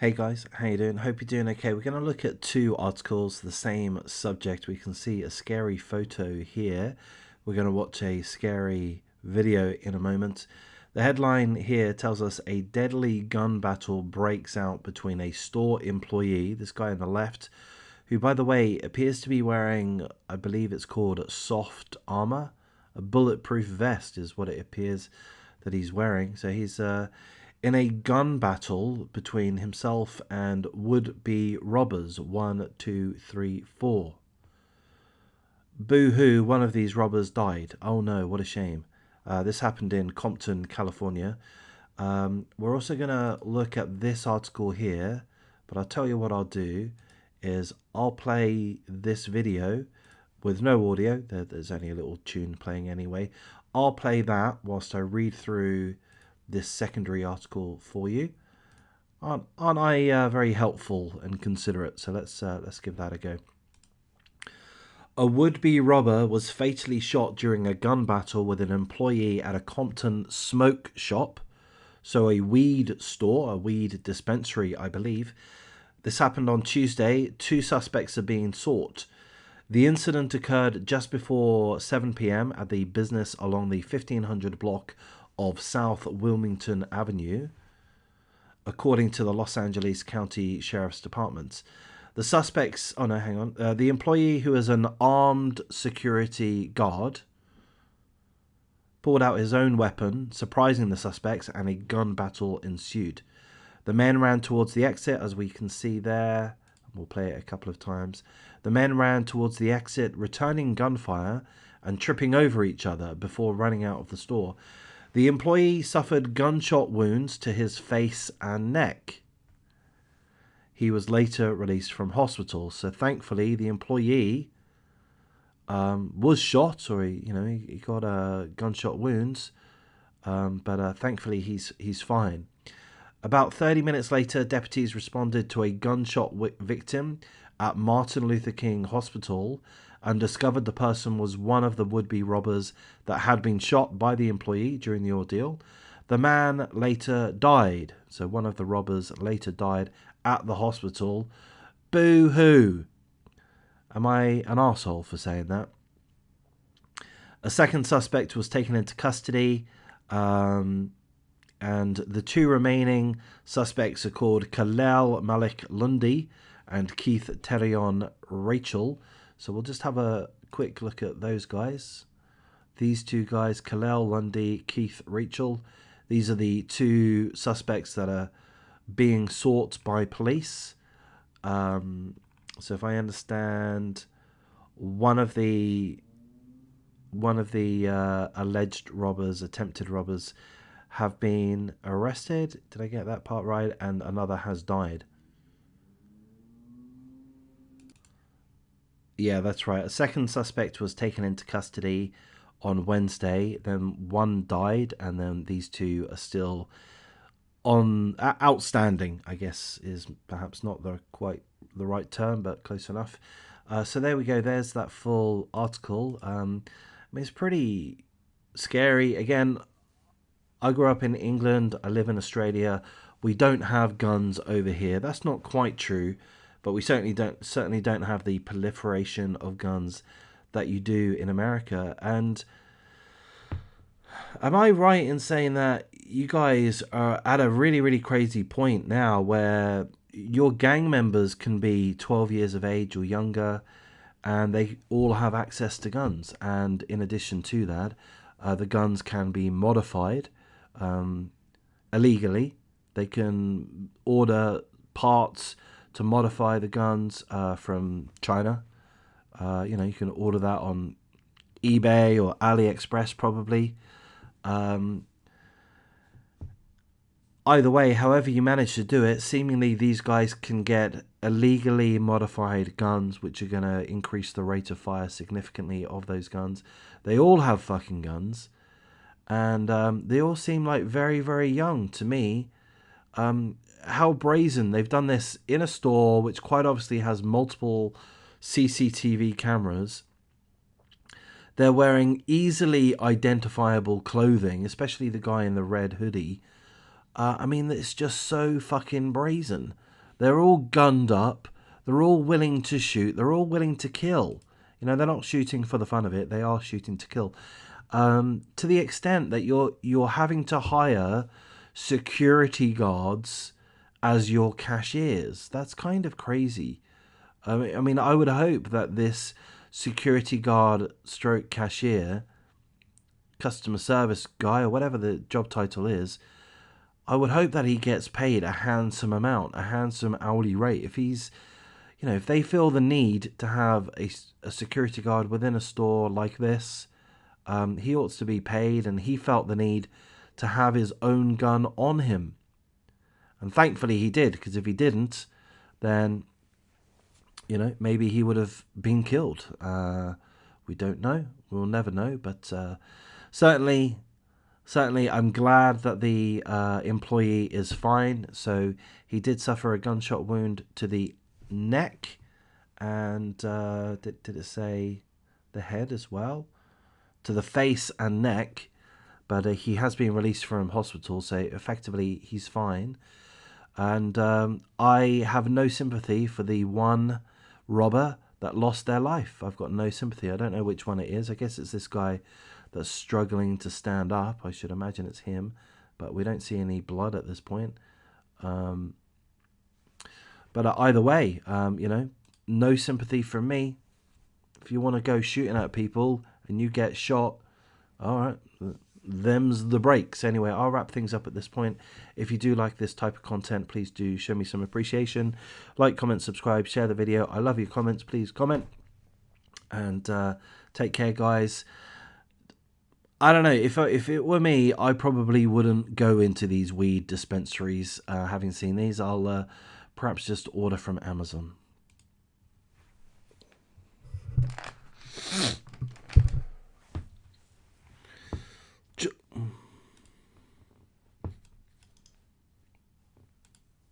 Hey guys, how you doing? Hope you're doing okay. We're going to look at two articles, the same subject. We can see a scary photo here. We're going to watch a scary video in a moment. The headline here tells us a deadly gun battle breaks out between a store employee, this guy on the left, who, by the way, appears to be wearing, I believe it's called soft armor. A bulletproof vest is what it appears that he's wearing. So he's in a gun battle between himself and would-be robbers. 1, 2, 3, 4. Boo-hoo, one of these robbers died. Oh no, what a shame. This happened in Compton, California. We're also going to look at this article here, but I'll tell you what I'll do is I'll play this video with no audio. There's only a little tune playing anyway. I'll play that whilst I read through this secondary article for you. Aren't I very helpful and considerate? So let's give that a go. A would-be robber was fatally shot during a gun battle with an employee at a Compton smoke shop. So a weed store, a weed dispensary, I believe. This happened on Tuesday. 2 suspects are being sought. The incident occurred just before 7 p.m. at the business along the 1500 block of South Wilmington Avenue, according to the Los Angeles County Sheriff's Department. The suspects, oh no, hang on. The employee, who is an armed security guard, pulled out his own weapon, surprising the suspects, and a gun battle ensued. The men ran towards the exit, as we can see there. We'll play it a couple of times. The men ran towards the exit, returning gunfire and tripping over each other before running out of the store. The employee suffered gunshot wounds to his face and neck. He was later released from hospital. So thankfully, the employee was shot, or he got gunshot wounds, but thankfully he's fine. About 30 minutes later, deputies responded to a gunshot victim at Martin Luther King Hospital and discovered the person was one of the would-be robbers that had been shot by the employee during the ordeal. The man later died. So one of the robbers later died at the hospital. Boo-hoo. Am I an arsehole for saying that? A second suspect was taken into custody. And the 2 remaining suspects are called Kalel Malik Lundy and Keith Terion Rachel. So we'll just have a quick look at those guys. These 2 guys, Kalel Lundy, Keith Rachel. These are the 2 suspects that are being sought by police. So if I understand, one of the alleged robbers, attempted robbers, have been arrested. Did I get that part right? And another has died. Yeah, that's right. A second suspect was taken into custody on Wednesday. Then 1 died, and then these 2 are still on outstanding, I guess is perhaps not quite the right term, but close enough. So there we go. There's that full article. I mean, it's pretty scary. Again, I grew up in England. I live in Australia. We don't have guns over here. That's not quite true, but we certainly don't have the proliferation of guns that you do in America. And am I right in saying that you guys are at a really, really crazy point now where your gang members can be 12 years of age or younger, and they all have access to guns? And in addition to that, the guns can be modified illegally. They can order parts to modify the guns from China. You can order that on eBay or AliExpress probably. Either way, however you manage to do it, seemingly these guys can get illegally modified guns, which are going to increase the rate of fire significantly of those guns. They all have fucking guns. And they all seem like very, very young to me. How brazen. They've done this in a store which quite obviously has multiple CCTV cameras. They're wearing easily identifiable clothing, especially the guy in the red hoodie. I mean, it's just so fucking brazen. They're all gunned up. They're all willing to shoot. They're all willing to kill. You know, they're not shooting for the fun of it. They are shooting to kill. To the extent that you're having to hire security guards as your cashiers. That's kind of crazy. I mean, I would hope that this security guard stroke cashier, customer service guy, or whatever the job title is, I would hope that he gets paid a handsome amount, a handsome hourly rate. If he's, you know, if they feel the need to have a security guard within a store like this, he ought to be paid, and he felt the need to have his own gun on him. And thankfully he did, because if he didn't, then, you know, maybe he would have been killed. We don't know. We'll never know. But certainly, I'm glad that the employee is fine. So he did suffer a gunshot wound to the neck, and did it say the head as well? To the face and neck. But he has been released from hospital, so effectively he's fine. And I have no sympathy for the one robber that lost their life. I've got no sympathy. I don't know which one it is. I guess it's this guy that's struggling to stand up. I should imagine it's him, but we don't see any blood at this point. But either way, you know, no sympathy from me. If you want to go shooting at people and you get shot, all right, them's the breaks. Anyway, I'll wrap things up at this point. If you do like this type of content, please do show me some appreciation. Like, comment, subscribe, share the video. I love your comments. Please comment. And take care, guys. I don't know, if it were me, I probably wouldn't go into these weed dispensaries. Having seen these, I'll perhaps just order from Amazon.